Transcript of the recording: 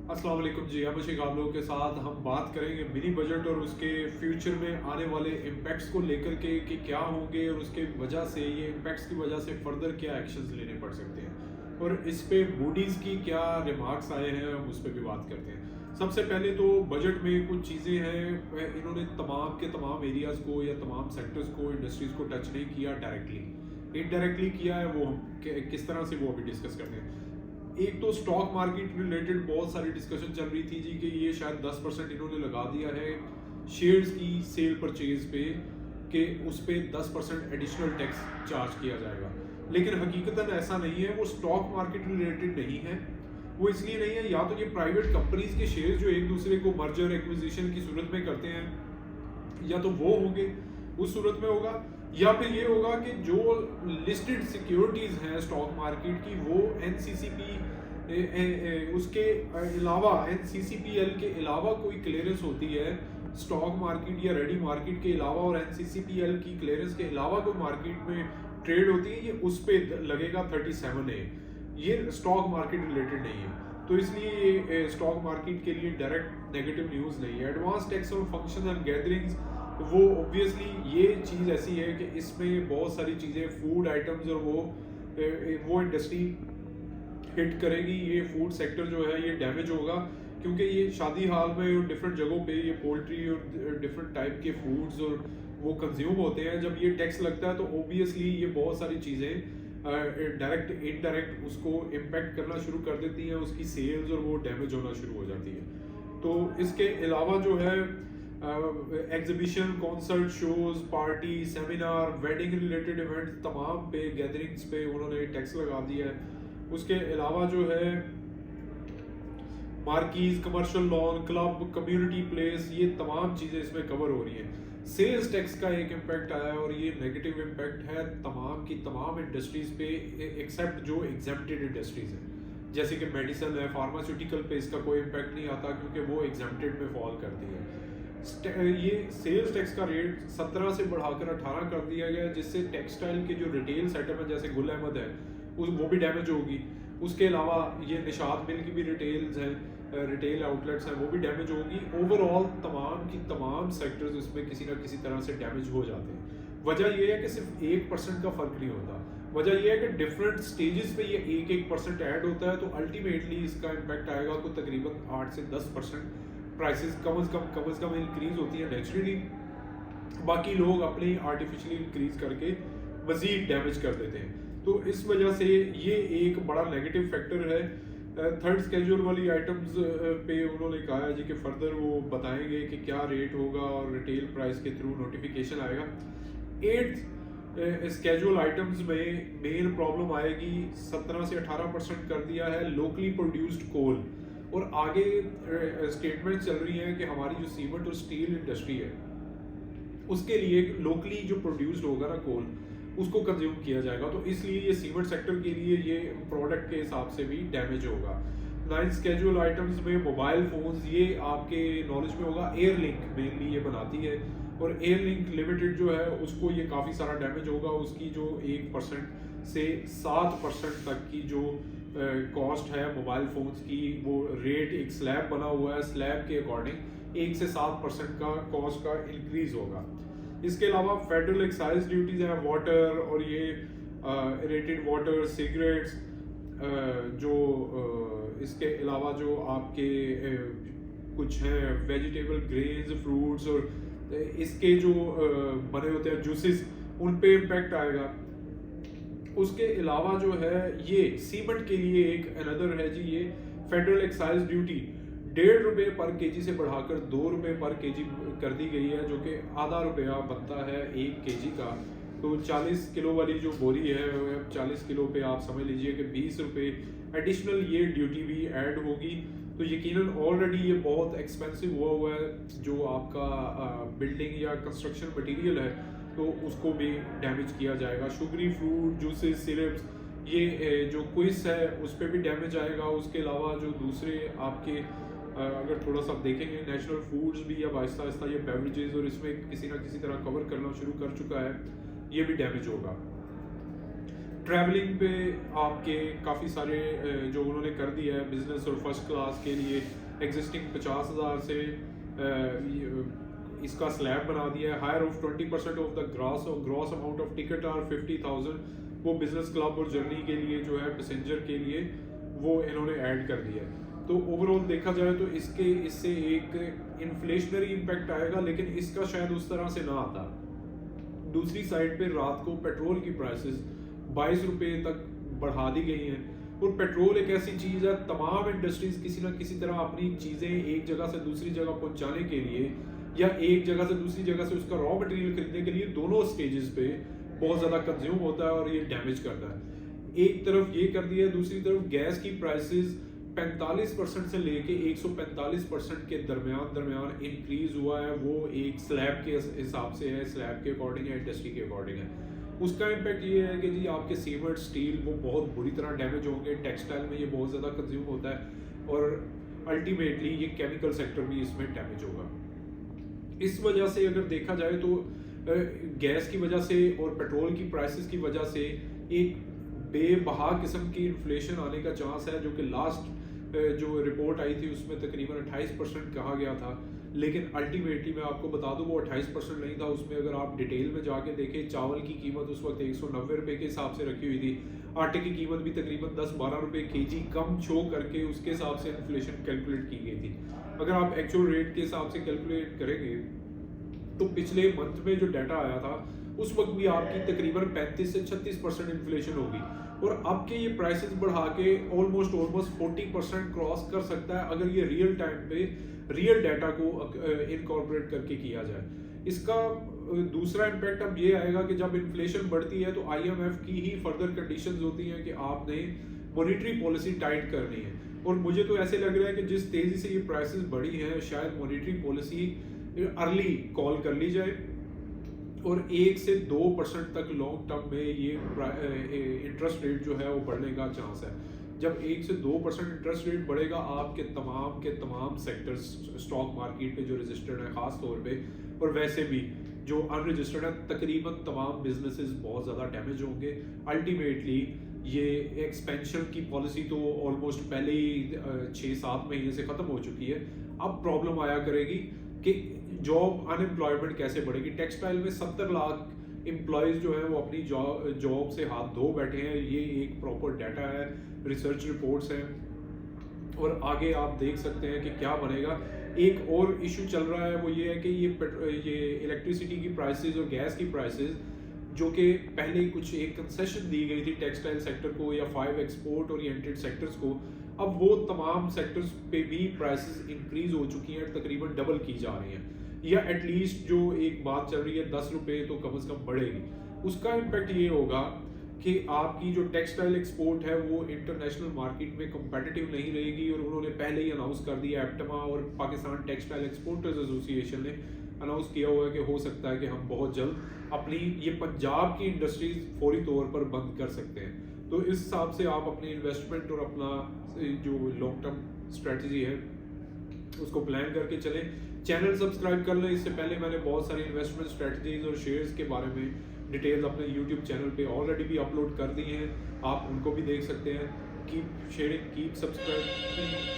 अस्सलाम वालेकुम जी। अब शेख आप लोगों के साथ हम बात करेंगे मिनी बजट और उसके फ्यूचर में आने वाले इम्पैक्ट्स को लेकर के कि क्या होंगे और उसके वजह से ये इम्पैक्ट्स की वजह से फर्दर क्या एक्शंस लेने पड़ सकते हैं और इस पे मूडीज़ की क्या रिमार्क्स आए हैं, हम उस पर भी बात करते हैं। सबसे पहले तो बजट में कुछ चीज़ें हैं, इन्होंने तमाम के तमाम एरियाज़ को या तमाम सेक्टर्स को, इंडस्ट्रीज़ को टच नहीं किया, डायरेक्टली इनडायरेक्टली किया है। वो हम किस तरह से वो अभी डिस्कस करते हैं। एक तो स्टॉक मार्केट रिलेटेड बहुत सारी डिस्कशन चल रही थी जी कि ये शायद 10% इन्होंने लगा दिया है शेयर्स की सेल परचेज पे, कि उस पर 10% एडिशनल टैक्स चार्ज किया जाएगा। लेकिन हकीकतन ऐसा नहीं है, वो स्टॉक मार्केट रिलेटेड नहीं है। वो इसलिए नहीं है, या तो ये प्राइवेट कंपनीज के शेयर जो एक दूसरे को मर्जर एक्विजिशन की सूरत में करते हैं, या तो वो होंगे, उस सूरत में होगा, या फिर ये होगा कि जो लिस्टेड सिक्योरिटीज हैं स्टॉक मार्केट की, वो एनसीसीपी उसके अलावा, एनसीसीपीएल के अलावा कोई क्लियरेंस होती है स्टॉक मार्केट या रेडी मार्केट के अलावा, और एनसीसीपीएल की क्लियरेंस के अलावा कोई मार्केट में ट्रेड होती है, ये उस पर लगेगा 37A। ये स्टॉक मार्केट रिलेटेड नहीं है, तो इसलिए ये स्टॉक मार्केट के लिए डायरेक्ट नेगेटिव न्यूज़ नहीं है। Advance tax on function and gatherings, वो ऑब्वियसली ये चीज़ ऐसी है कि इसमें बहुत सारी चीज़ें, फूड आइटम्स और वो इंडस्ट्री हिट करेगी। ये फूड सेक्टर जो है ये डैमेज होगा, क्योंकि ये शादी हाल में और डिफरेंट जगहों पे ये पोल्ट्री और डिफरेंट टाइप के फूड्स और वो कंज्यूम होते हैं। जब ये टैक्स लगता है तो ओबियसली ये बहुत सारी चीज़ें डायरेक्ट इनडायरेक्ट उसको इम्पेक्ट करना शुरू कर देती हैं, उसकी सेल्स और वो डैमेज होना शुरू हो जाती है। तो इसके अलावा जो है exhibition, concert, shows, party, seminar, wedding related event, तमाम पे, गैदरिंग्स पे उन्होंने टैक्स लगा दिया है। उसके अलावा जो है marquees, commercial lawn, club, community place, ये तमाम चीज़ें इसमें कवर हो रही हैं। सेल्स टैक्स का एक इम्पैक्ट आया है और ये नेगेटिव इम्पैक्ट है तमाम की तमाम इंडस्ट्रीज पे, एक्सेप्ट जो एग्जेम्प्टेड इंडस्ट्रीज हैं, जैसे कि मेडिसिन है, फार्मास्यूटिकल पे इसका कोई इम्पैक्ट नहीं आता क्योंकि वो एग्जेम्प्टेड में फॉल करती है। ये सेल्स टैक्स का रेट 17 से बढ़ाकर 18 कर दिया गया, जिससे टेक्सटाइल के जो रिटेल सेटअप है जैसे गुल अहमद है वो भी डैमेज होगी। उसके अलावा ये निशात मिल की भी रिटेल्स हैं, रिटेल आउटलेट्स हैं, वो भी डैमेज होगी। ओवरऑल तमाम की तमाम सेक्टर्स इसमें किसी ना किसी तरह से डैमेज हो जाते हैं। वजह यह है कि सिर्फ 1% का फर्क नहीं होता, वजह यह है कि डिफरेंट स्टेजेस पे ये 1% ऐड होता है, तो अल्टीमेटली इसका इम्पैक्ट आएगा को तकरीबन 8 से 10%। प्राइसेस कम से कम इंक्रीज होती है नेचुरली, बाकी लोग अपनी आर्टिफिशियली इंक्रीज करके मजीद डैमेज कर देते हैं। तो इस वजह से ये एक बड़ा नेगेटिव फैक्टर है। थर्ड स्केड्यूल वाली आइटम्स पे उन्होंने कहा है जी कि फर्दर वो बताएंगे कि क्या रेट होगा और रिटेल प्राइस के थ्रू नोटिफिकेशन आएगा। एट्थ स्केड्यूल आइटम्स में मेन प्रॉब्लम आएगी, 17 से 18% कर दिया है लोकली प्रोड्यूस्ड कोल, और आगे स्टेटमेंट चल रही है कि हमारी जो सीमेंट और स्टील इंडस्ट्री है उसके लिए लोकली जो प्रोड्यूस्ड होगा ना कोल, उसको कंज्यूम किया जाएगा, तो इसलिए ये सीमेंट सेक्टर के लिए ये प्रोडक्ट के हिसाब से भी डैमेज होगा। 9 स्केड्यूल आइटम्स में मोबाइल फोन्स, ये आपके नॉलेज में होगा, एयरलिंक मेनली ये बनाती है, और एयरलिंक लिमिटेड जो है उसको ये काफ़ी सारा डैमेज होगा। उसकी जो 1% से 7% तक की जो कॉस्ट है मोबाइल फोन्स की, वो रेट एक स्लैब बना हुआ है, स्लैब के अकॉर्डिंग 1 से 7% का कॉस्ट का इंक्रीज होगा। इसके अलावा फेडरल एक्साइज ड्यूटीज हैं, वाटर और ये रेटेड वाटर, सिगरेट्स, इसके अलावा जो आपके कुछ हैं वेजिटेबल, ग्रेन्स, फ्रूट्स, और इसके जो बने होते हैं जूसेस, उन पे इम्पैक्ट आएगा। उसके अलावा जो है ये सीमेंट के लिए एक अनदर है जी, ये फेडरल एक्साइज ड्यूटी ₹1.5 पर केजी से बढ़ाकर ₹2 पर केजी कर दी गई है, जो कि आधा रुपया बनता है 1 केजी का। तो 40 किलो वाली जो बोरी है, 40 किलो पे आप समझ लीजिए कि ₹20 एडिशनल ये ड्यूटी भी ऐड होगी। तो यकीनन ऑलरेडी ये बहुत एक्सपेंसिव हुआ है जो आपका बिल्डिंग या कंस्ट्रक्शन मटेरियल है, तो उसको भी डैमेज किया जाएगा। शुगरी फ्रूट, जूसेस, सिरप्स, ये जो क्विज है उस पर भी डैमेज आएगा। उसके अलावा जो दूसरे आपके अगर थोड़ा सा देखेंगे, नेशनल फूड्स भी अब आहिस्ता आहिस्ता ये बेवरेजेस और इसमें किसी ना किसी तरह कवर करना शुरू कर चुका है, ये भी डैमेज होगा। ट्रैवलिंग पे आपके काफ़ी सारे जो उन्होंने कर दिया है बिजनेस और फर्स्ट क्लास के लिए एग्जिस्टिंग 50,000 से इसका स्लैब बना दिया है। Higher of 20% of the gross amount of ticket or 50,000 वो बिजनेस क्लब और जर्नी के लिए जो है पैसेंजर के लिए वो इन्होंने ऐड कर दिया है। तो ओवरऑल देखा जाए तो इससे एक इन्फ्लेशनरी इम्पैक्ट आएगा, लेकिन इसका शायद उस तरह से ना आता। दूसरी साइड पे रात को पेट्रोल की प्राइसेस 22 रुपये तक बढ़ा दी गई हैं। और पेट्रोल एक ऐसी चीज़ है, तमाम इंडस्ट्रीज किसी ना किसी तरह अपनी चीज़ें एक जगह से दूसरी जगह पहुंचाने के लिए या एक जगह से दूसरी जगह से उसका रॉ मटेरियल खरीदने के लिए दोनों स्टेजेस पे बहुत ज़्यादा कंज्यूम होता है और ये डैमेज करता है। एक तरफ ये कर दिया, दूसरी तरफ गैस की प्राइसेस 45% से लेके 145% के दरमियान इंक्रीज हुआ है। वो एक स्लैब के हिसाब से है, स्लैब के अकॉर्डिंग है, इंडस्ट्री के अकॉर्डिंग है। उसका इम्पैक्ट ये है कि जी आपके सीमेंट स्टील वो बहुत बुरी तरह डैमेज होंगे। टेक्सटाइल में ये बहुत ज़्यादा कंज्यूम होता है और अल्टीमेटली ये केमिकल सेक्टर भी इसमें डैमेज होगा। इस वजह से अगर देखा जाए तो गैस की वजह से और पेट्रोल की प्राइसेस की वजह से एक बेबहा किस्म की इन्फ्लेशन आने का चांस है, जो कि लास्ट जो रिपोर्ट आई थी उसमें तकरीबन 28% कहा गया था। लेकिन अल्टीमेटली मैं आपको बता दूं वो 28% नहीं था। उसमें अगर आप डिटेल में जाके देखें, चावल की कीमत उस वक्त 190 रुपये के हिसाब से रखी हुई थी। आटे की कीमत भी तकरीबन 10-12 रुपये केजी कम शो करके उसके हिसाब से इन्फ्लेशन कैलकुलेट की गई थी। अगर आप एक्चुअल रेट के हिसाब से कैलकुलेट करेंगे तो पिछले मंथ में जो डाटा आया था उस वक्त भी आपकी तकरीबन 35 से 36% इन्फ्लेशन होगी। और अब के ये प्राइसेस बढ़ा के ऑलमोस्ट 40% क्रॉस कर सकता है अगर ये रियल टाइम पे रियल डाटा को इनकॉर्पोरेट करके किया जाए। इसका दूसरा इम्पैक्ट अब ये आएगा कि जब इन्फ्लेशन बढ़ती है तो IMF की ही फर्दर कंडीशंस होती हैं कि आपने मॉनेटरी पॉलिसी टाइट करनी है। और मुझे तो ऐसे लग रहा है कि जिस तेजी से ये प्राइसेस बढ़ी हैं शायद मॉनेटरी पॉलिसी अर्ली कॉल कर ली जाए और 1 से 2% तक लॉन्ग टर्म में ये इंटरेस्ट रेट जो है वो बढ़ने का चांस है। जब 1 से 2% इंटरेस्ट रेट बढ़ेगा आपके तमाम सेक्टर्स स्टॉक मार्केट पे जो रजिस्टर्ड है खास तौर पे और वैसे भी जो अनरजिस्टर्ड है तकरीबन तमाम बिजनेसेस बहुत ज़्यादा डैमेज होंगे। अल्टीमेटली ये एक्सपेंशन की पॉलिसी तो ऑलमोस्ट पहले ही 6-7 महीने से ख़त्म हो चुकी है। अब प्रॉब्लम आया करेगी कि जॉब अनएम्प्लॉयमेंट कैसे बढ़ेगी। टेक्सटाइल में 70 लाख एम्प्लॉयज़ जो हैं वो अपनी जॉब से हाथ धो बैठे हैं। ये एक प्रॉपर डाटा है, रिसर्च रिपोर्ट्स हैं और आगे आप देख सकते हैं कि क्या बनेगा। एक और इशू चल रहा है वो ये है कि ये इलेक्ट्रिसिटी की प्राइसेस और गैस की प्राइसेस जो कि पहले कुछ एक कंसेशन दी गई थी टेक्सटाइल सेक्टर को या 5 एक्सपोर्ट ओरिएंटेड सेक्टर्स को, अब वो तमाम सेक्टर्स पे भी प्राइसेस इंक्रीज हो चुकी हैं, तकरीबन डबल की जा रही हैं या एटलीस्ट जो एक बात चल रही है 10 रुपये तो कम से कम बढ़ेगी। उसका इम्पैक्ट ये होगा कि आपकी जो टेक्सटाइल एक्सपोर्ट है वो इंटरनेशनल मार्केट में कंपेटिटिव नहीं रहेगी। और उन्होंने पहले ही अनाउंस कर दिया, एप्टमा और पाकिस्तान टेक्सटाइल एक्सपोर्टर्स एसोसिएशन ने अनाउंस किया हुआ है कि हो सकता है कि हम बहुत जल्द अपनी ये पंजाब की इंडस्ट्रीज फौरी तौर पर बंद कर सकते हैं। तो इस हिसाब से आप अपनी इन्वेस्टमेंट और अपना जो लॉन्ग टर्म स्ट्रेटजी है उसको प्लान करके चलें। चैनल सब्सक्राइब कर लें। इससे पहले मैंने बहुत सारी इन्वेस्टमेंट स्ट्रेटजीज और शेयर्स के बारे में डिटेल्स अपने यूट्यूब चैनल पे ऑलरेडी भी अपलोड कर दी हैं, आप उनको भी देख सकते हैं। Keep sharing, keep subscribe.